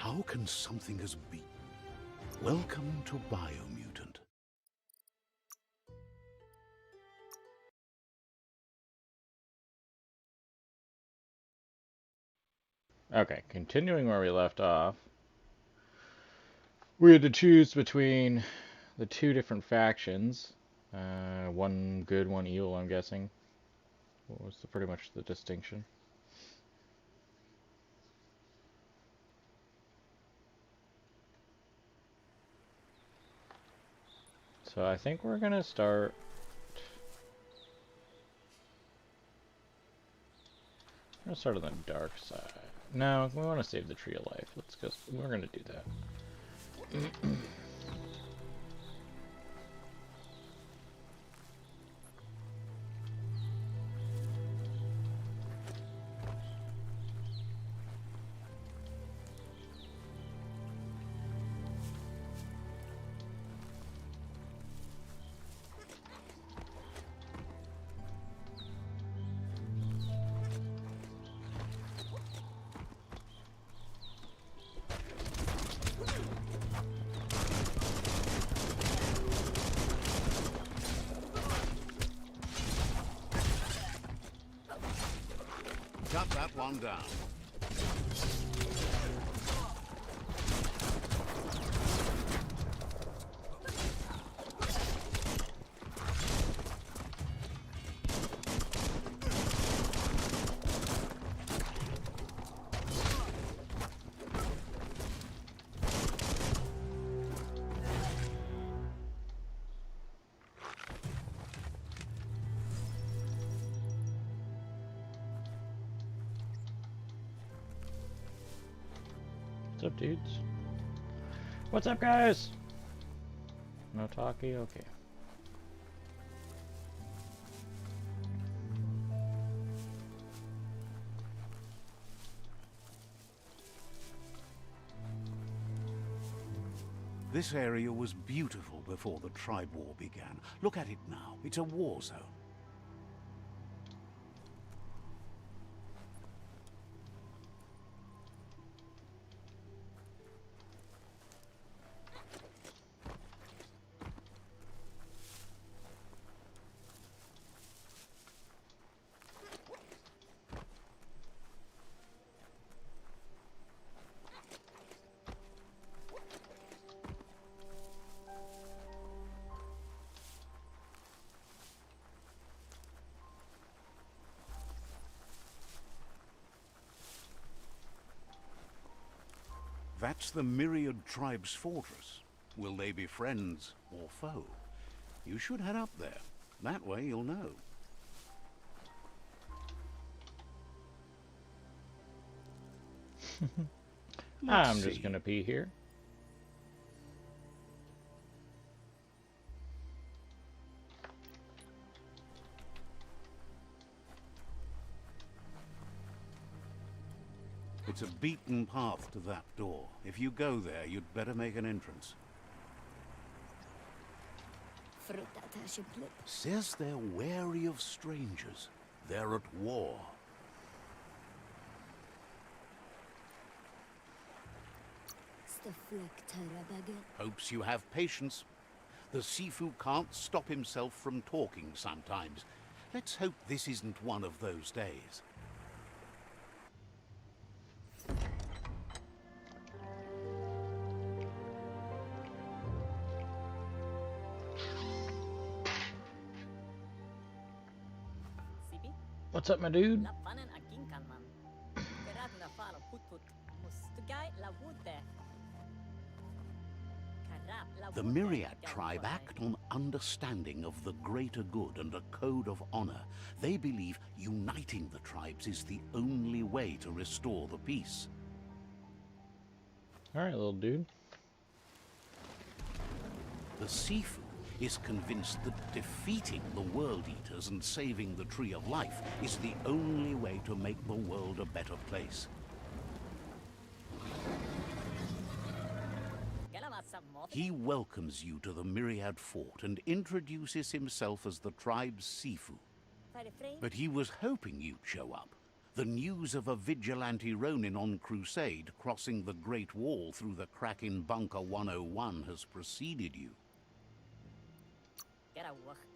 How can something as big... Welcome to Biomutant. Okay, continuing where we left off. We had to choose between the two different factions. One good, one evil, I'm guessing. What was pretty much the distinction? So I think we're gonna start... I'm gonna start on the dark side. No, we want to save the Tree of Life. Let's go. We're gonna do that. Cut that one down. What's up, dudes? What's up, guys? No talkie? Okay. This area was beautiful before the tribe war began. Look at it now. It's a war zone. That's the Myriad Tribe's fortress. Will they be friends or foe? You should head up there. That way you'll know. I'm just gonna pee here. It's a beaten path to that door. If you go there, you'd better make an entrance. Says they're wary of strangers. They're at war. Hopes you have patience. The Sifu can't stop himself from talking sometimes. Let's hope this isn't one of those days. What's up, my dude? The Myriad tribe act on understanding of the greater good and a code of honor. They believe uniting the tribes is the only way to restore the peace. Alright, little dude. The Sifu is convinced that defeating the World Eaters and saving the Tree of Life is the only way to make the world a better place. He welcomes you to the Myriad Fort and introduces himself as the tribe's Sifu. But he was hoping you'd show up. The news of a vigilante Ronin on crusade crossing the Great Wall through the crack in Bunker 101 has preceded you.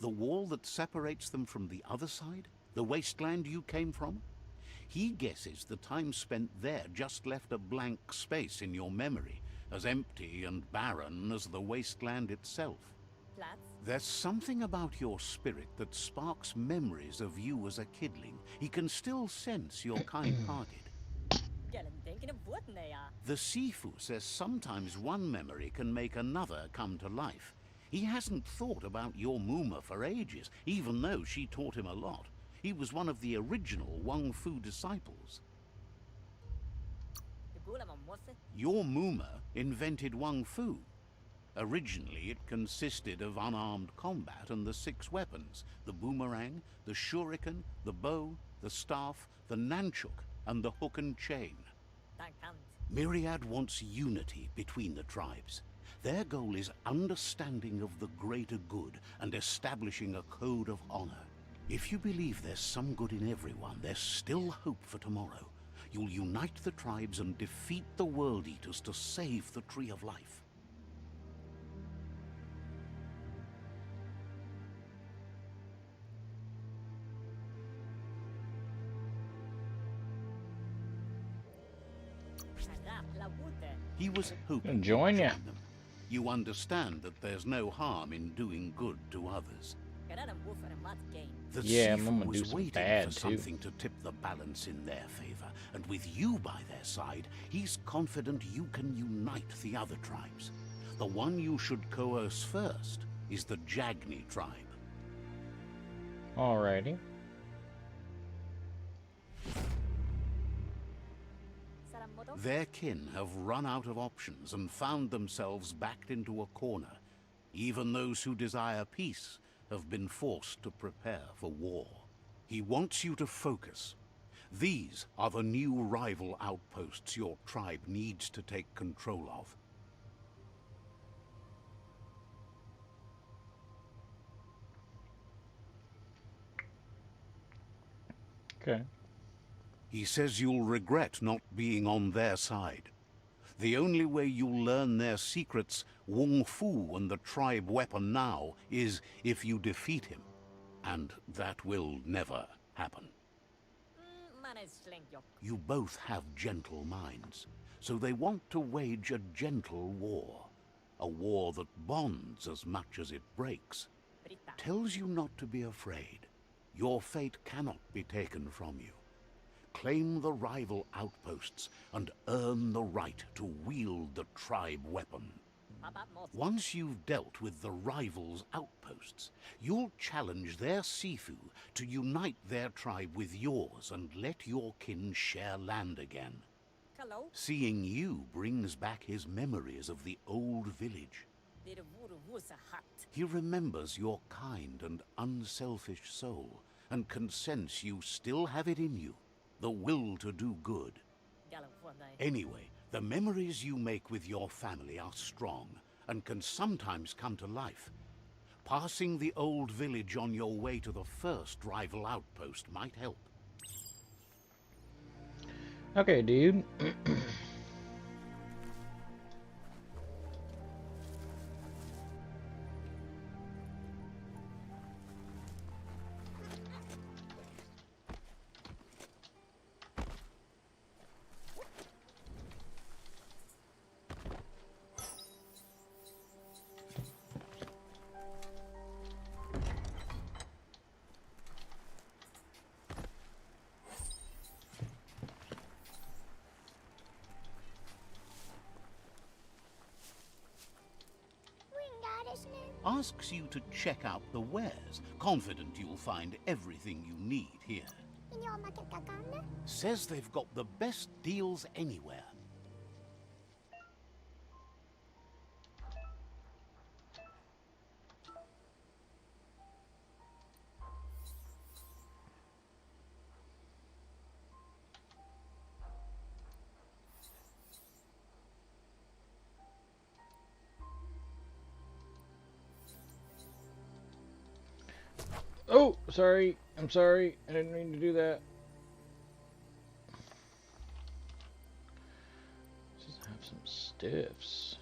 The wall that separates them from the other side? The wasteland you came from? He guesses the time spent there just left a blank space in your memory, as empty and barren as the wasteland itself. There's something about your spirit that sparks memories of you as a kidling. He can still sense you're kind-hearted. The Sifu says sometimes one memory can make another come to life. He hasn't thought about your Muma for ages, even though she taught him a lot. He was one of the original Wang Fu disciples. Your Muma invented Wang Fu. Originally, it consisted of unarmed combat and the 6 weapons: the boomerang, the shuriken, the bow, the staff, the nunchuk, and the hook and chain. Myriad wants unity between the tribes. Their goal is understanding of the greater good and establishing a code of honor. If you believe there's some good in everyone, there's still hope for tomorrow. You'll unite the tribes and defeat the World Eaters to save the Tree of Life. He was hoping to join them. You understand that there's no harm in doing good to others. The Sifu was waiting for something to tip the balance in their favor, and with you by their side, he's confident you can unite the other tribes. The one you should coerce first is the Jagni tribe. Alrighty. Their kin have run out of options and found themselves backed into a corner. Even those who desire peace have been forced to prepare for war. He wants you to focus. These are the new rival outposts your tribe needs to take control of. Okay. He says you'll regret not being on their side. The only way you'll learn their secrets, Wung Fu and the tribe weapon now, is if you defeat him. And that will never happen. You both have gentle minds, so they want to wage a gentle war. A war that bonds as much as it breaks. Tells you not to be afraid. Your fate cannot be taken from you. Claim the rival outposts and earn the right to wield the tribe weapon. Once you've dealt with the rivals' outposts, you'll challenge their Sifu to unite their tribe with yours and let your kin share land again. Seeing you brings back his memories of the old village. He remembers your kind and unselfish soul and can sense you still have it in you. The will to do good. Anyway, the memories you make with your family are strong and can sometimes come to life. Passing the old village on your way to the first rival outpost might help. Okay, dude. Asks you to check out the wares, confident you'll find everything you need here. Says they've got the best deals anywhere. Oh, sorry. I'm sorry. I didn't mean to do that. Stiffs.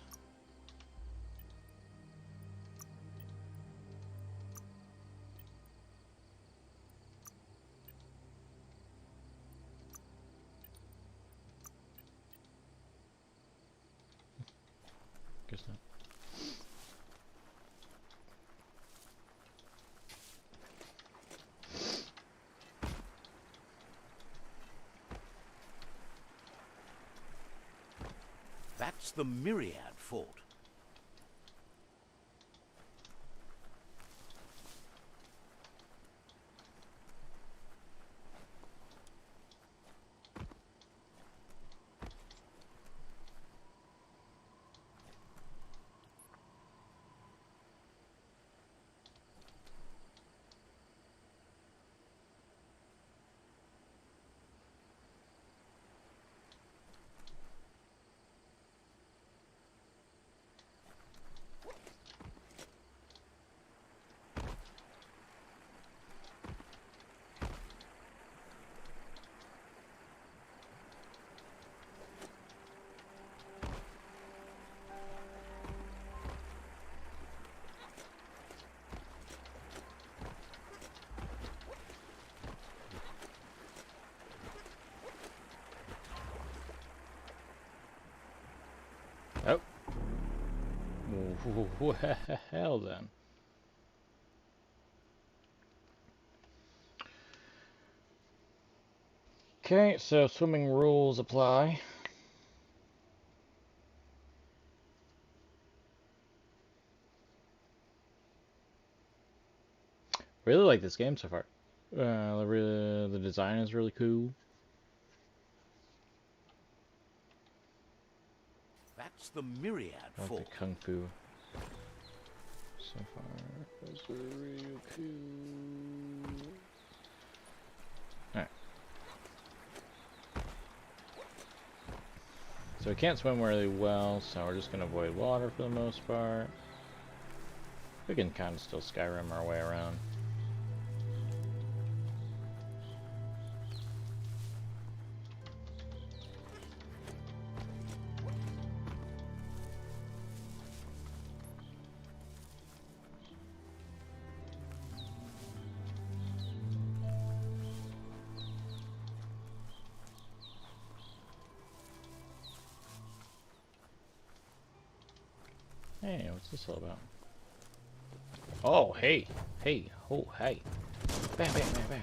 Guess not. That's the Myriad Fort. Oh. Well then. Okay, so swimming rules apply. Really like this game so far. The design is really cool. That's the Myriad I like Fort. the kung fu so far. Those are real cool. Alright. So we can't swim really well, so we're just going to avoid water for the most part. We can kind of still Skyrim our way around. Hey, what's this all about? Oh, hey. Hey. Oh, hey. Bam, bam, bam, bam, bam.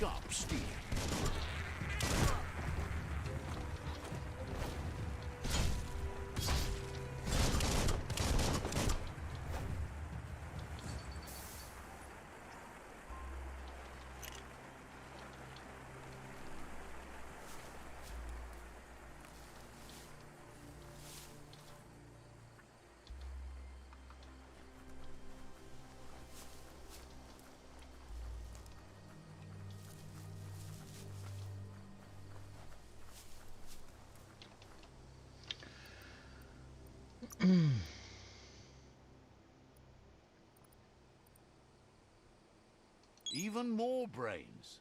Sharp steel. Even more brains.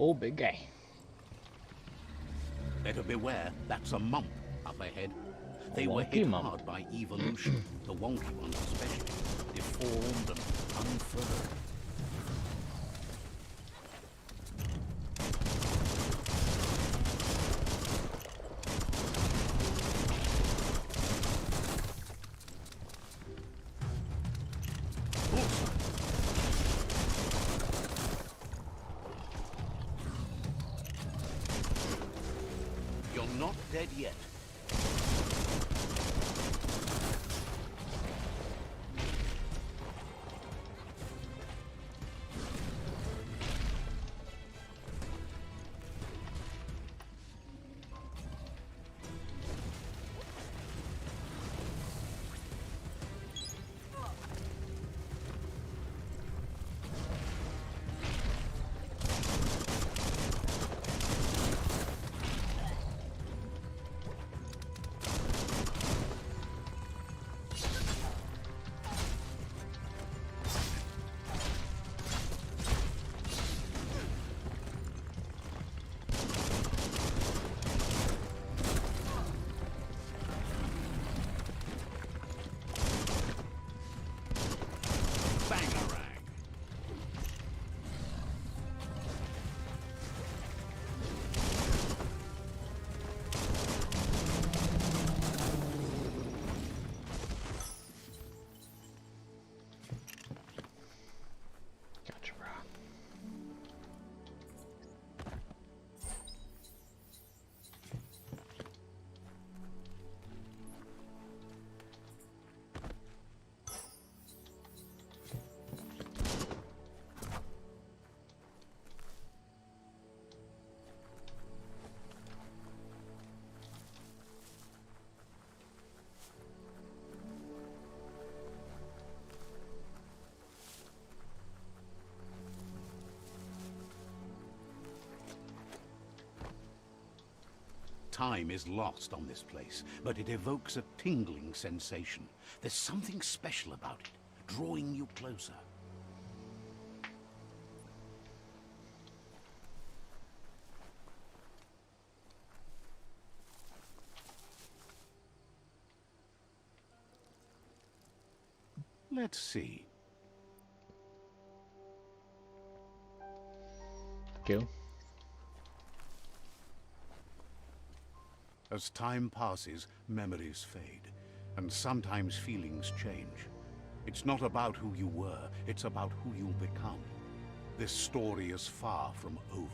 Oh, big guy. Better beware, that's a mump up ahead. They were Wonky hit mump. hard by evolution, the wonky ones especially, deformed and unfurled. You're not dead yet. Gotcha, bro. Time is lost on this place, but it evokes a tingling sensation. There's something special about it, drawing you closer. Let's see. Go. As time passes, memories fade, and sometimes feelings change. It's not about who you were, it's about who you'll become. This story is far from over.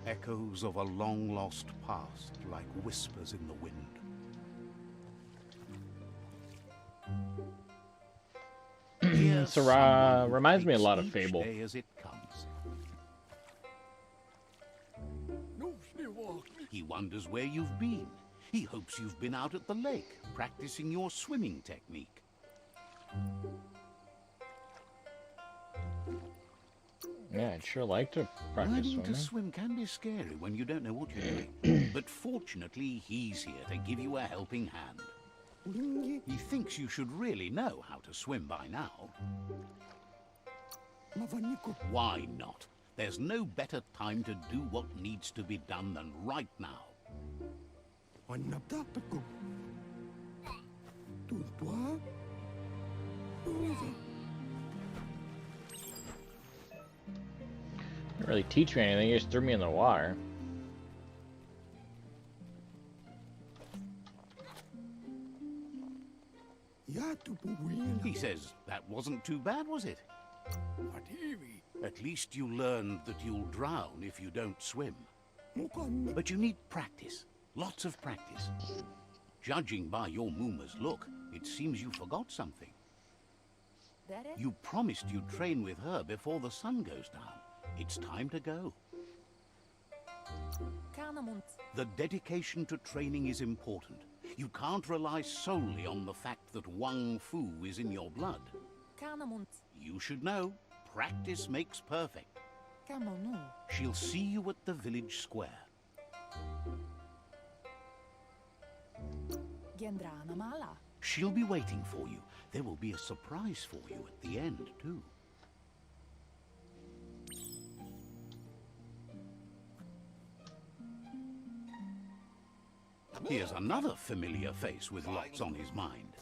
Echoes of a long-lost past, like whispers in the wind. Here someone who reminds me a takes lot of each Fable. day as it comes. He wonders where you've been. He hopes you've been out at the lake, practicing your swimming technique. Yeah, I'd sure like to practice Learning swimming. to swim can be scary when you don't know what you're doing. But fortunately, he's here to give you a helping hand. He thinks you should really know how to swim by now. Why not? There's no better time to do what needs to be done than right now. Didn't really teach me anything, he just threw me in the water. He says that wasn't too bad, was it? At least you learned that you'll drown if you don't swim. But you need practice. Lots of practice. Judging by your Mooma's look, it seems you forgot something. You promised you'd train with her before the sun goes down. It's time to go. The dedication to training is important. You can't rely solely on the fact that Wang Fu is in your blood. You should know, practice makes perfect. She'll see you at the village square. She'll be waiting for you. There will be a surprise for you at the end, too. Here's another familiar face with lots on his mind.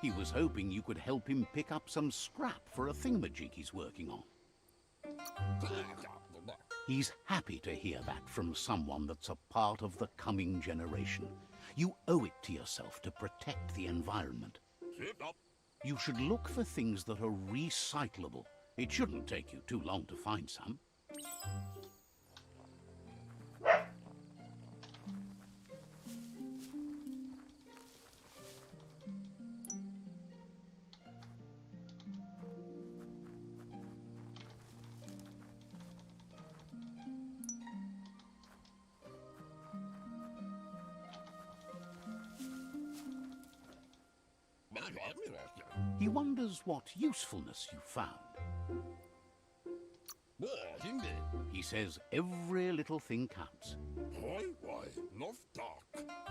He was hoping you could help him pick up some scrap for a thingamajig he's working on. He's happy to hear that from someone that's a part of the coming generation. You owe it to yourself to protect the environment. You should look for things that are recyclable. It shouldn't take you too long to find some. He wonders what usefulness you found. He says every little thing counts.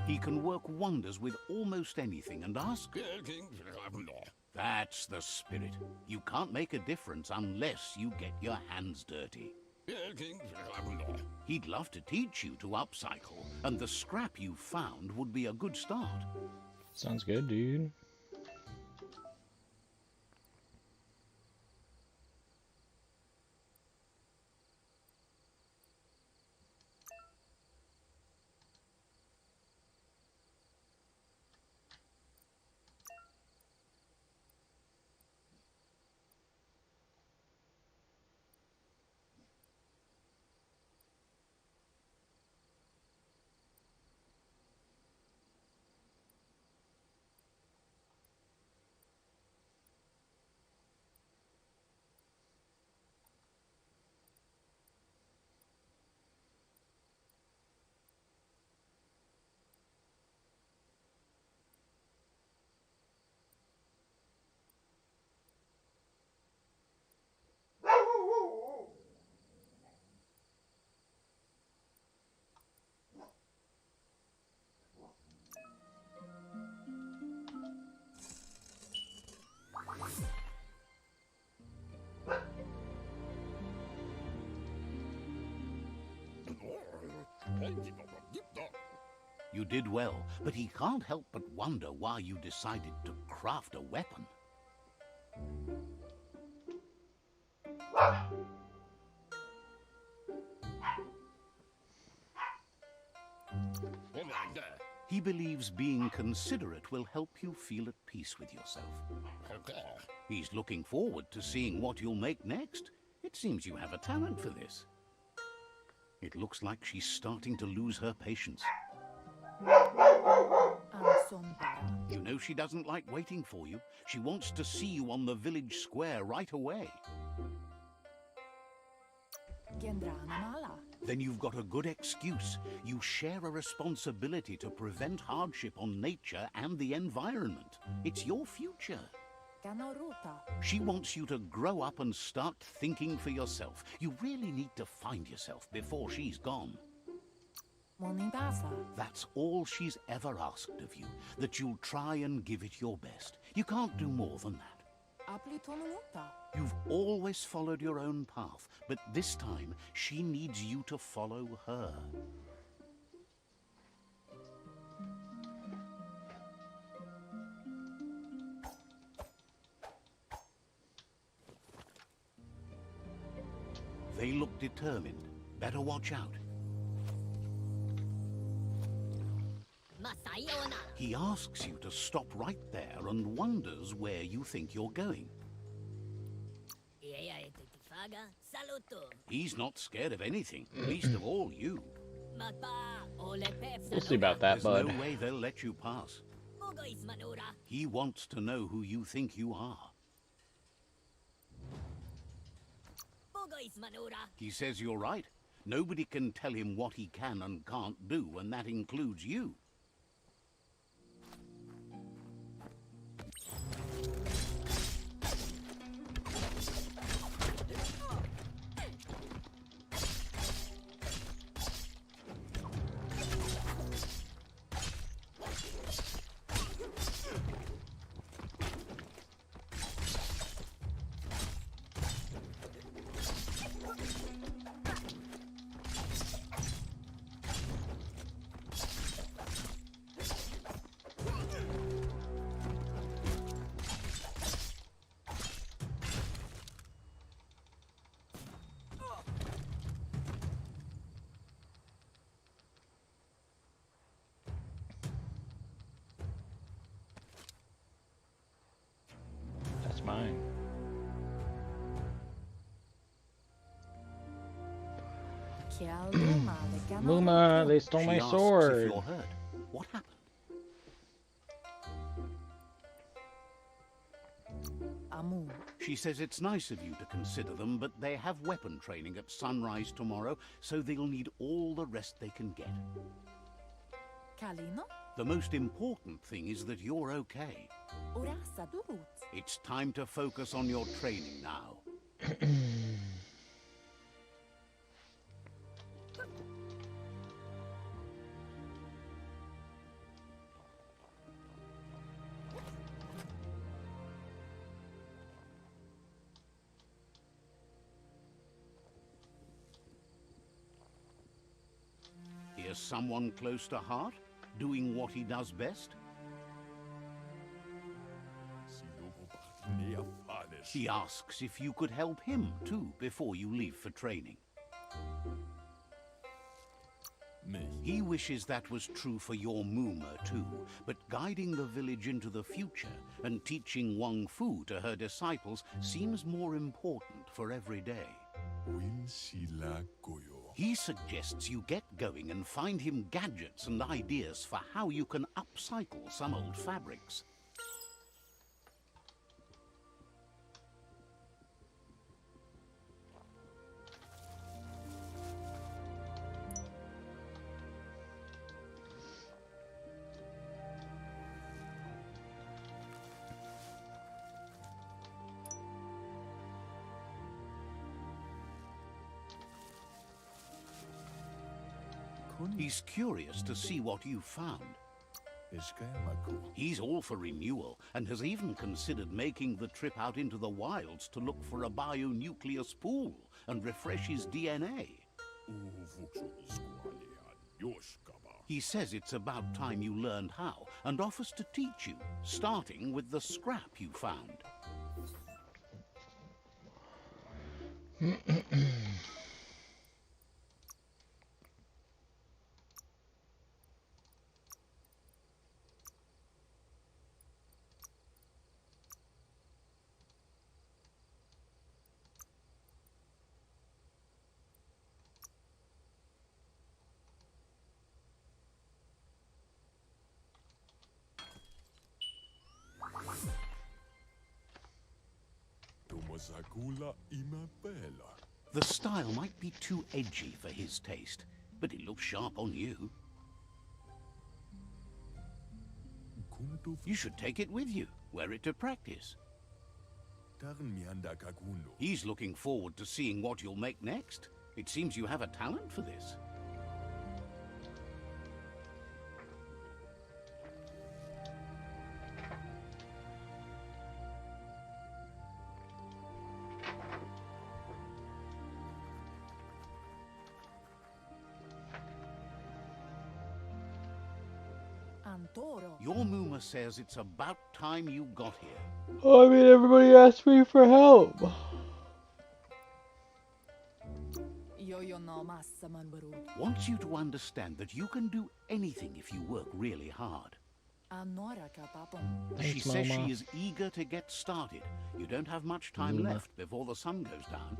He can work wonders with almost anything and ask... That's the spirit. You can't make a difference unless you get your hands dirty. He'd love to teach you to upcycle, and the scrap you found would be a good start. Sounds good, dude. You did well, but he can't help but wonder why you decided to craft a weapon. He believes being considerate will help you feel at peace with yourself. He's looking forward to seeing what you'll make next. It seems you have a talent for this. It looks like she's starting to lose her patience. You know she doesn't like waiting for you. She wants to see you on the village square right away. Then you've got a good excuse. You share a responsibility to prevent hardship on nature and the environment. It's your future. She wants you to grow up and start thinking for yourself. You really need to find yourself before she's gone. That's all she's ever asked of you, that you'll try and give it your best. You can't do more than that. You've always followed your own path, but this time she needs you to follow her. They look determined. Better watch out. He asks you to stop right there and wonders where you think you're going. He's not scared of anything, least of all you. We'll see about that, bud. There's no way they'll let you pass. He wants to know who you think you are. He says you're right. Nobody can tell him what he can and can't do, and that includes you. Muma, they stole my She asks if sword. you're hurt. What happened? She says it's nice of you to consider them, but they have weapon training at sunrise tomorrow, so they'll need all the rest they can get. The most important thing is that you're okay. It's time to focus on your training now. Here's someone close to heart, doing what he does best. He asks if you could help him too before you leave for training. He wishes that was true for your Muma too, but guiding the village into the future and teaching Wang Fu to her disciples seems more important for every day. He suggests you get going and find him gadgets and ideas for how you can upcycle some old fabrics. He's curious to see what you've found. He's all for renewal and has even considered making the trip out into the wilds to look for a bionucleus pool and refresh his DNA. He says it's about time you learned how and offers to teach you, starting with the scrap you found. The style might be too edgy for his taste, but it looks sharp on you. You should take it with you, wear it to practice. He's looking forward to seeing what you'll make next. It seems you have a talent for this. Your Muma says it's about time you got here. I mean, everybody asked me for help. Wants you to understand that you can do anything if you work really hard. She says she is eager to get started. You don't have much time left before the sun goes down.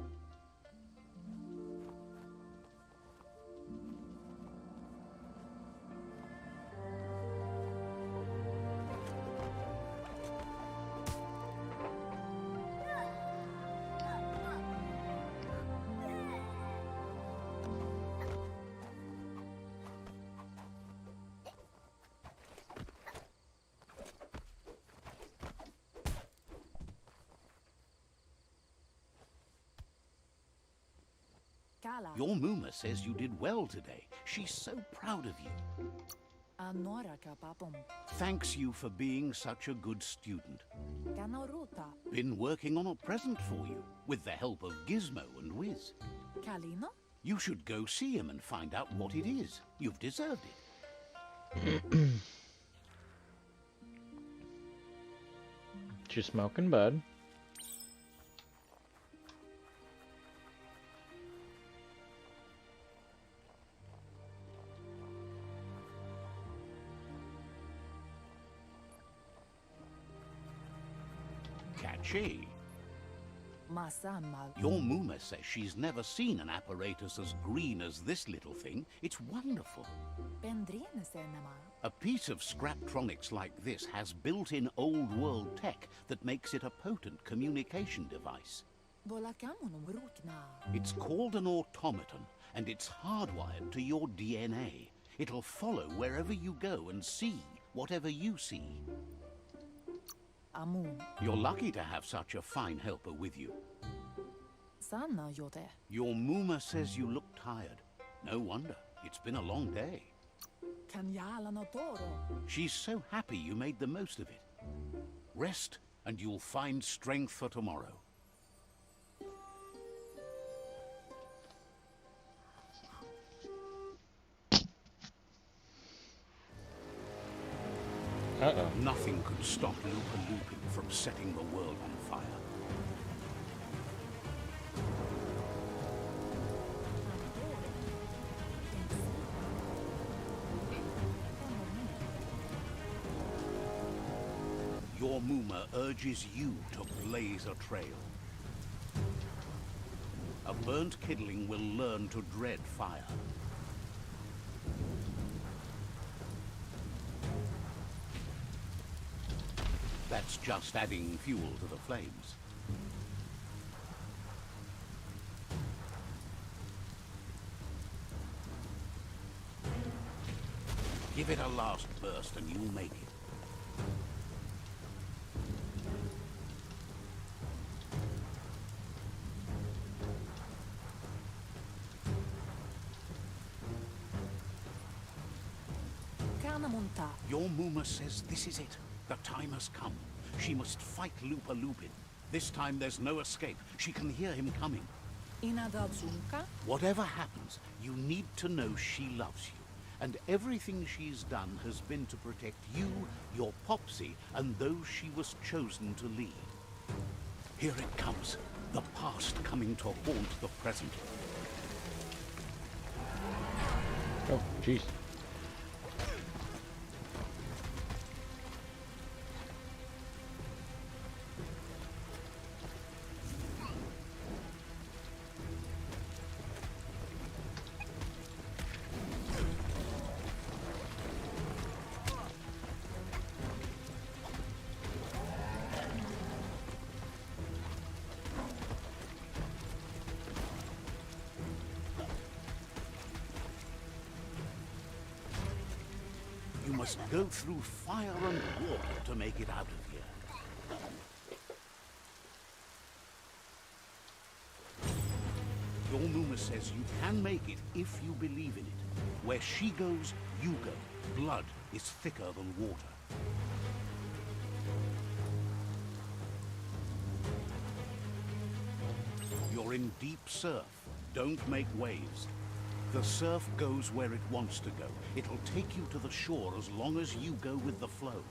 Your Muma says you did well today. She's so proud of you. Thanks you for being such a good student. Been working on a present for you, with the help of Gizmo and Wiz. You should go see him and find out what it is. You've deserved it. Just smoking bud. Catchy. Your Muma says she's never seen an apparatus as green as this little thing. It's wonderful. A piece of Scraptronics like this has built-in old-world tech that makes it a potent communication device. It's called an automaton, and it's hardwired to your DNA. It'll follow wherever you go and see whatever you see. You're lucky to have such a fine helper with you. Your Muma says you look tired. No wonder. It's been a long day. She's so happy you made the most of it. Rest, and you'll find strength for tomorrow. Uh-oh. Nothing could stop Lupa Lupin from setting the world on fire. Your Muma urges you to blaze a trail. A burnt kidling will learn to dread fire. That's just adding fuel to the flames. Give it a last burst and you'll make it. Your Muma says this is it. The time has come. She must fight Lupa Lupin. This time there's no escape. She can hear him coming. Whatever happens, you need to know she loves you. And everything she's done has been to protect you, your Popsy, and those she was chosen to lead. Here it comes. The past coming to haunt the present. Oh, jeez. You must go through fire and water to make it out of here. Your Muma says you can make it if you believe in it. Where she goes, you go. Blood is thicker than water. You're in deep surf. Don't make waves. The surf goes where it wants to go. It'll take you to the shore as long as you go with the flow.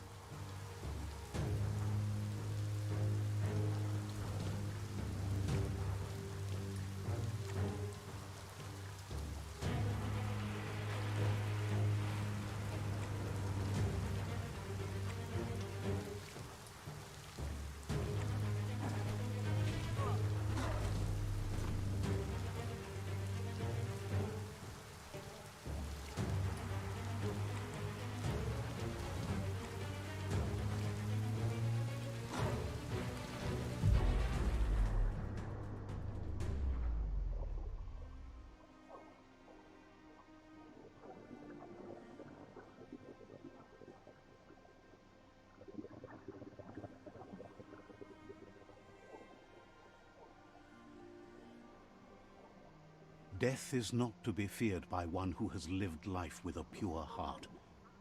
Death is not to be feared by one who has lived life with a pure heart.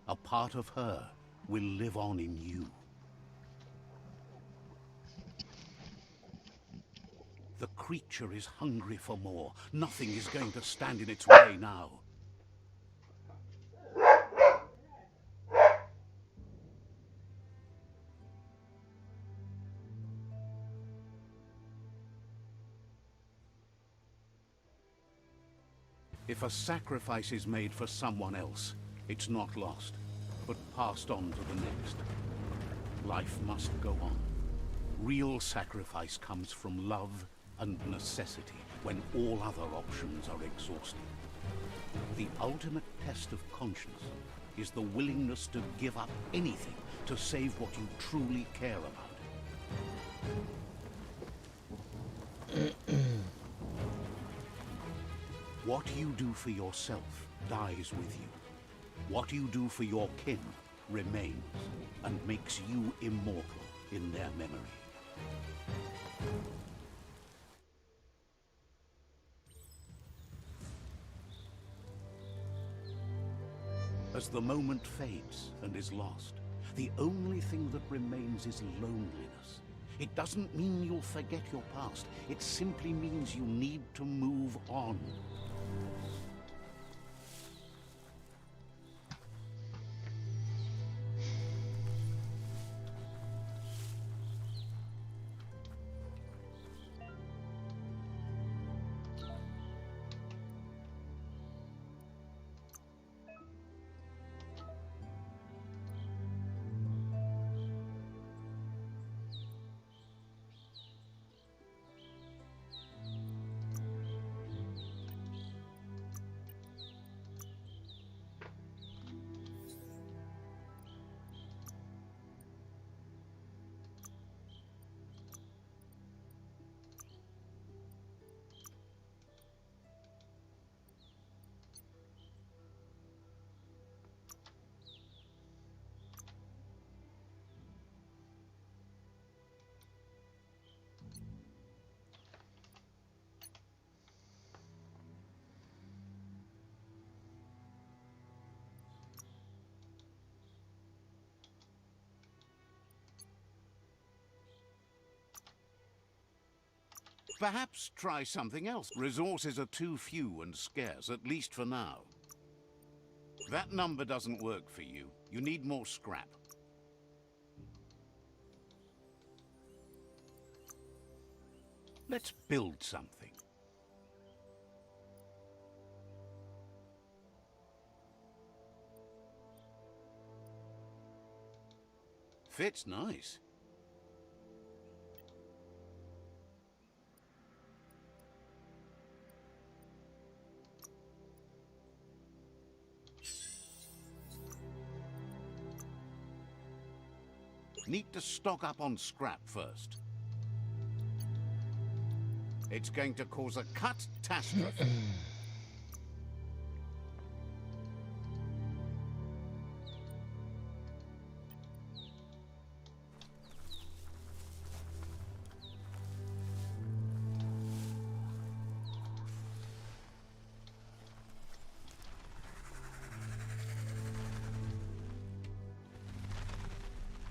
A part of her will live on in you. The creature is hungry for more. Nothing is going to stand in its way now. If a sacrifice is made for someone else, it's not lost, but passed on to the next. Life must go on. Real sacrifice comes from love and necessity when all other options are exhausted. The ultimate test of conscience is the willingness to give up anything to save what you truly care about. What you do for yourself dies with you. What you do for your kin remains and makes you immortal in their memory. As the moment fades and is lost, the only thing that remains is loneliness. It doesn't mean you'll forget your past. It simply means you need to move on. Perhaps try something else. Resources are too few and scarce, at least for now. That number doesn't work for you. You need more scrap. Let's build something. Fits nice. Need to stock up on scrap first. It's going to cause a catastrophe.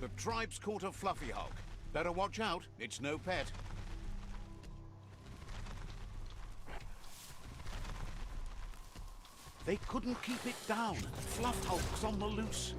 The tribe's caught a fluffy hog. Better watch out, it's no pet. They couldn't keep it down. Fluff hulk's on the loose.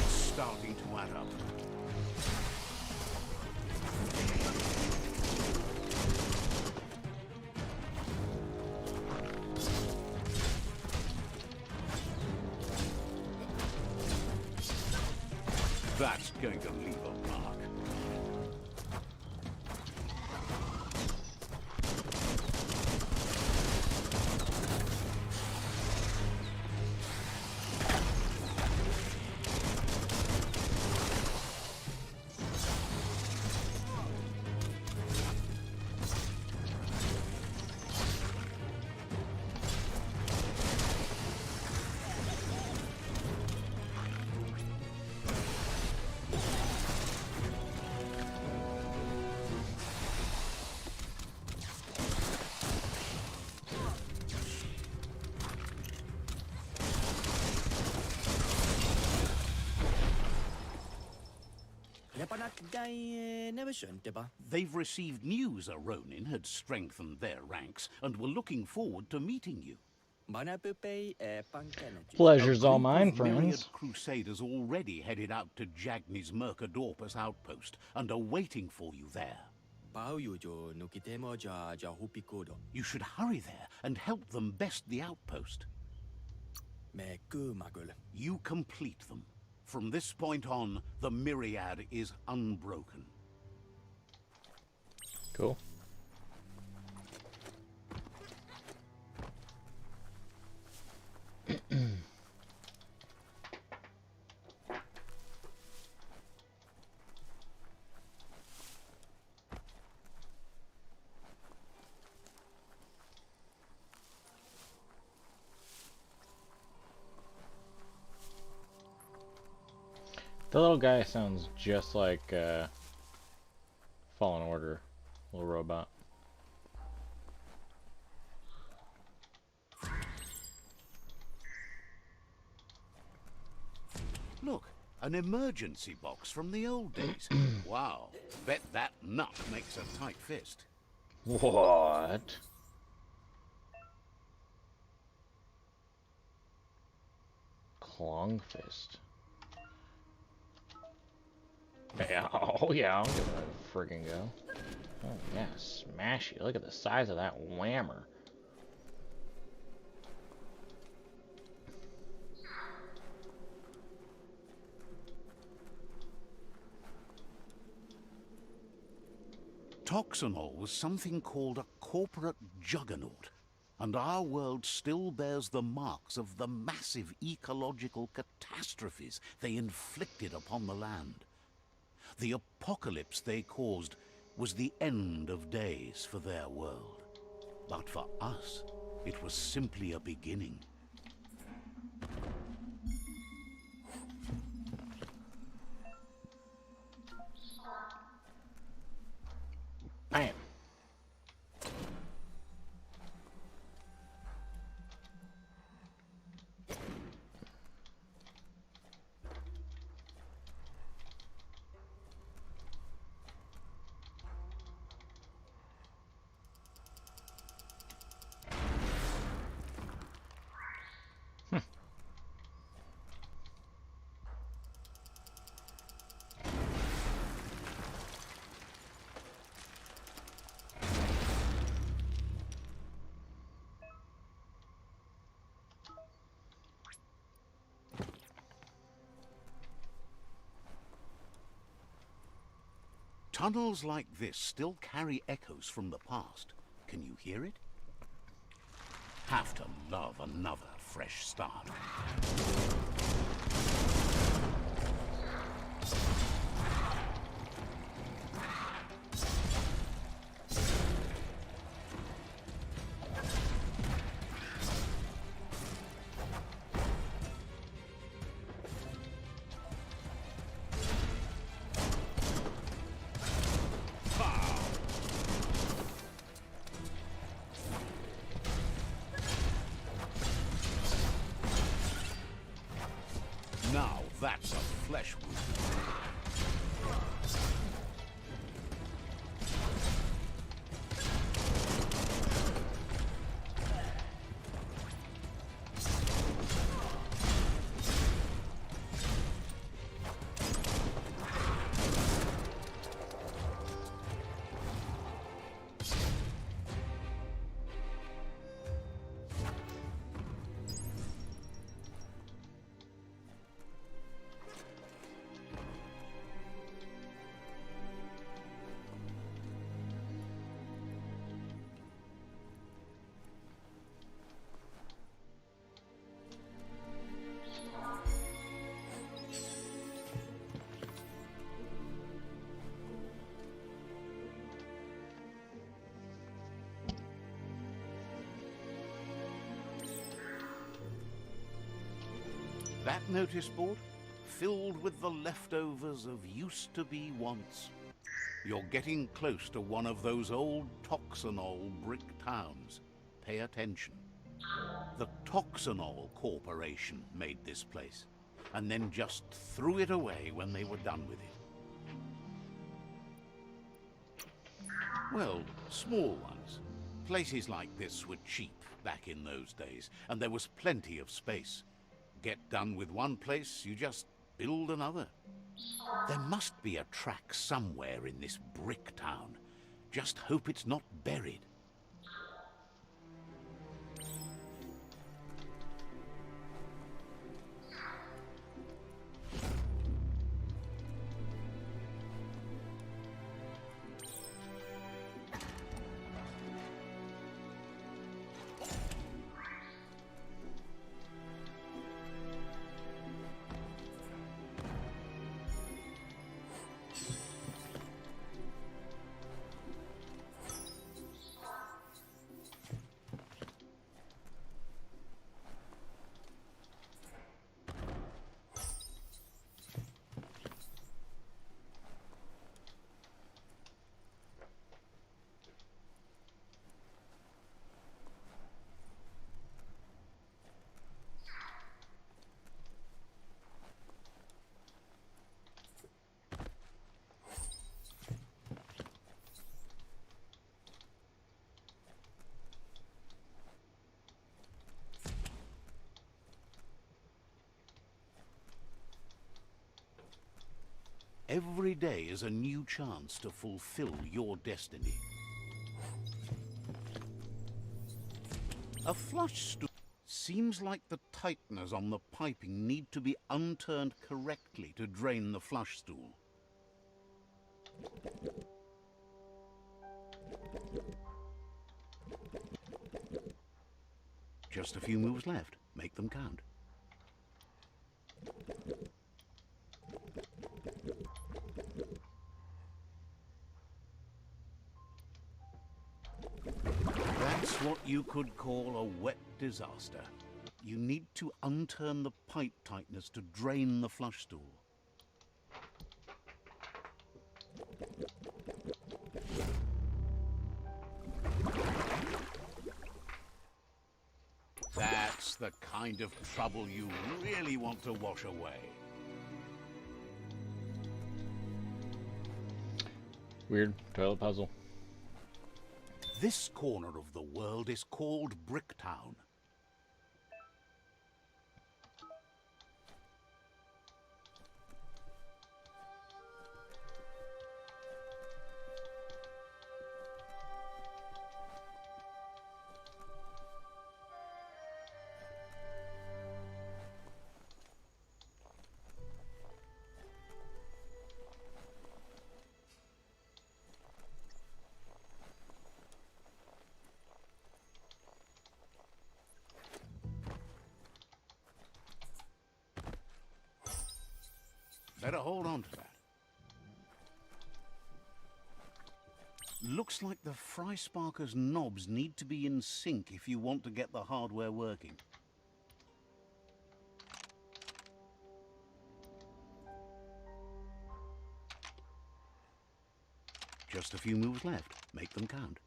Starting to add up. That's going to leave a mark. They've received news a Ronin had strengthened their ranks and were looking forward to meeting you. Pleasure's all Group mine, of myriad friends. crusaders already headed out to Jagni's Mercadorpus outpost and are waiting for you there. You should hurry there and help them best the outpost. You complete them. From this point on, the myriad is unbroken. Cool. The little guy sounds just like Fallen Order, little robot. Look, an emergency box from the old days. Wow, bet that nut makes a tight fist. What? Klongfist. Yeah, oh yeah, I'll give it a friggin' go. Oh yeah, smashy. Look at the size of that whammer. Toxanol was something called a corporate juggernaut, and our world still bears the marks of the massive ecological catastrophes they inflicted upon the land. The apocalypse they caused was the end of days for their world. But for us, it was simply a beginning. Bam. Tunnels like this still carry echoes from the past. Can you hear it? Have to love another fresh start. Now that's a flesh wound. That notice board? Filled with the leftovers of used-to-be wants. You're getting close to one of those old Toxanol brick towns. Pay attention. The Toxanol Corporation made this place, and then just threw it away when they were done with it. Well, small ones. Places like this were cheap back in those days, and there was plenty of space. Get done with one place, you just build another. There must be a track somewhere in this brick town. Just hope it's not buried. Every day is a new chance to fulfill your destiny. A flush stool. Seems like the tighteners on the piping need to be unturned correctly to drain the flush stool. Just a few moves left. Make them count. That's what you could call a wet disaster. You need to unturn the pipe tighteners to drain the flush stool. That's the kind of trouble you really want to wash away. Weird toilet puzzle. This corner of the world is called Bricktown. Better hold on to that. Looks like the fry sparker's knobs need to be in sync if you want to get the hardware working. Just a few moves left. Make them count.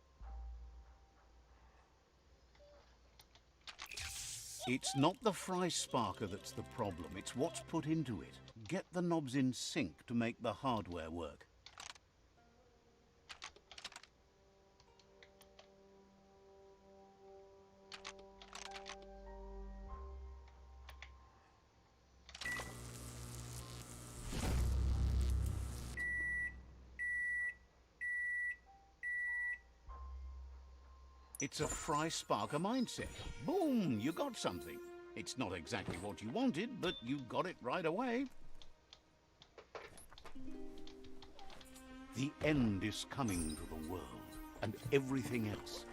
It's not the fry sparker that's the problem, it's what's put into it. Get the knobs in sync to make the hardware work. It's a fry sparker mindset. Boom, you got something. It's not exactly what you wanted, but you got it right away. The end is coming to the world, and everything else.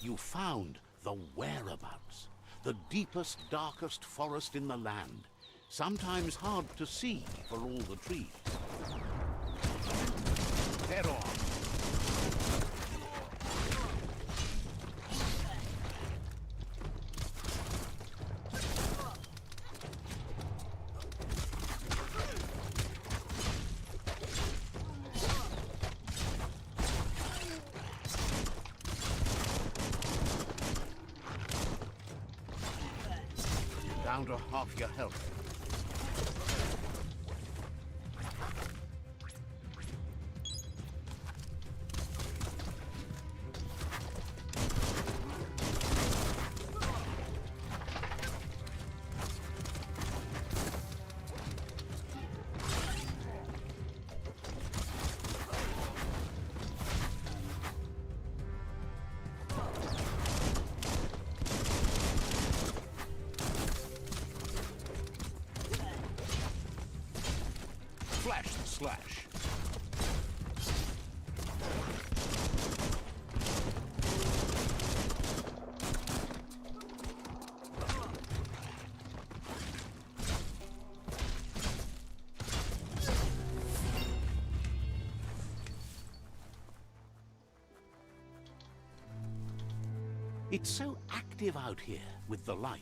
You found the whereabouts. The deepest, darkest forest in the land. Sometimes hard to see for all the trees. Head on. Down to half your health. Flash the slash. It's so active out here with the light.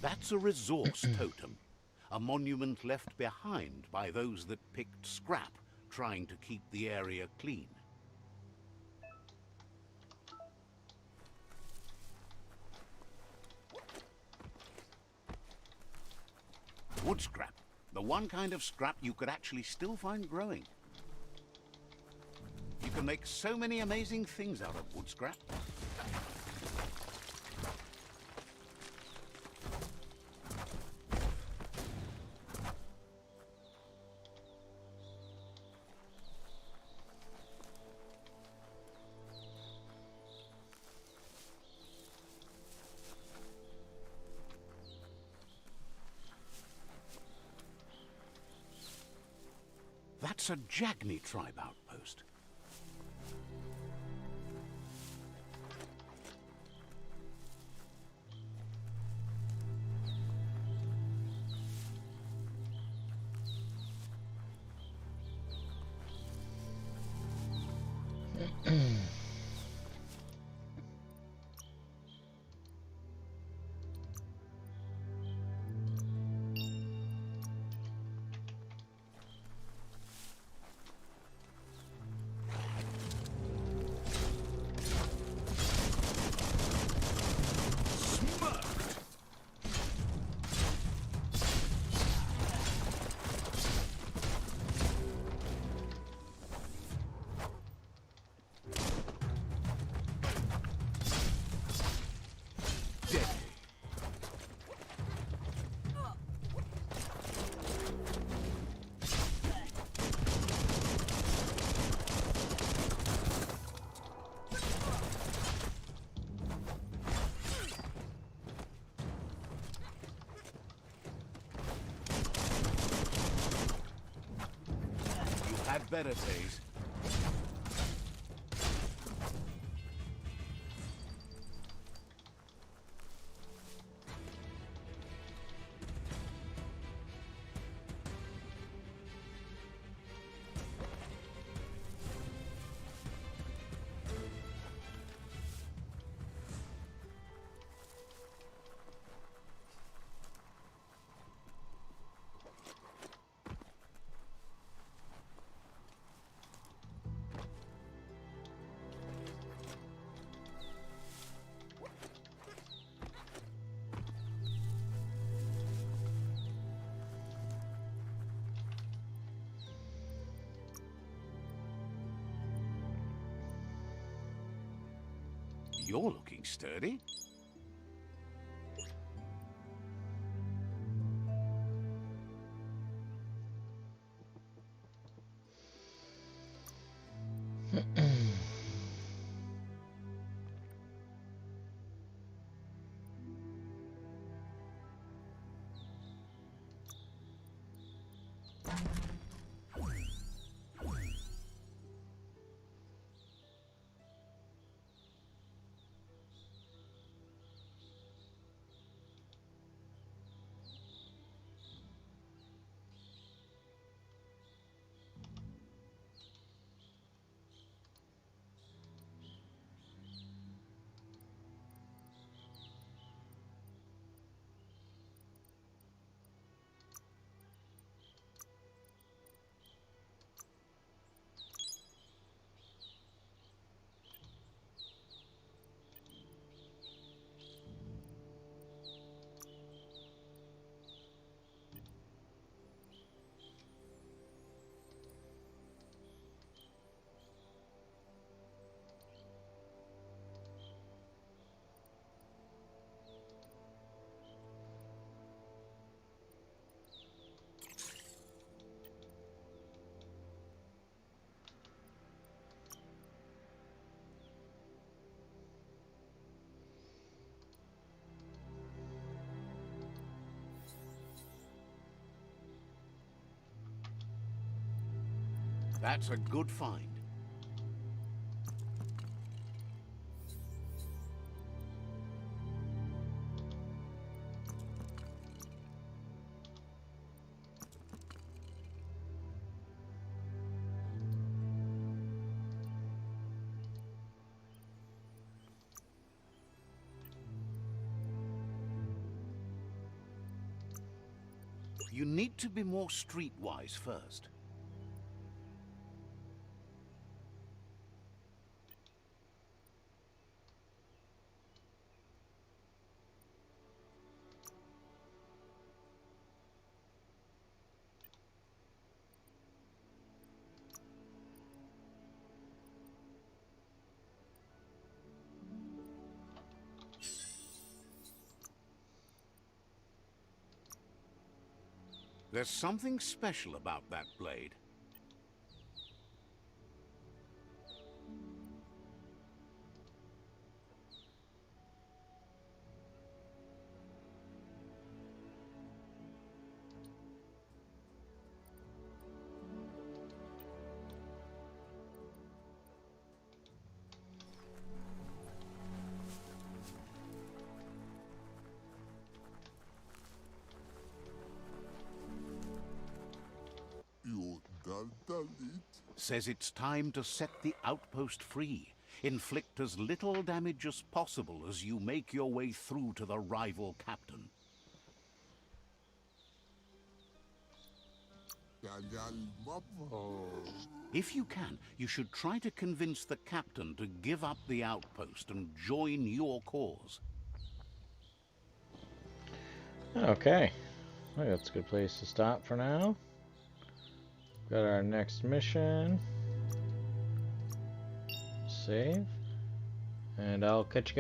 That's a resource totem, a monument left behind by those that picked scrap, trying to keep the area clean. Wood scrap, the one kind of scrap you could actually still find growing. You can make so many amazing things out of wood scrap. That's a Jagni tribe outpost. Had better days. You're looking sturdy. That's a good find. You need to be more streetwise first. There's something special about that blade. Says it's time to set the outpost free. Inflict as little damage as possible as you make your way through to the rival captain. If you can, you should try to convince the captain to give up the outpost and join your cause. Okay. I think that's a good place to stop for now. Got our next mission. Save. And I'll catch you guys.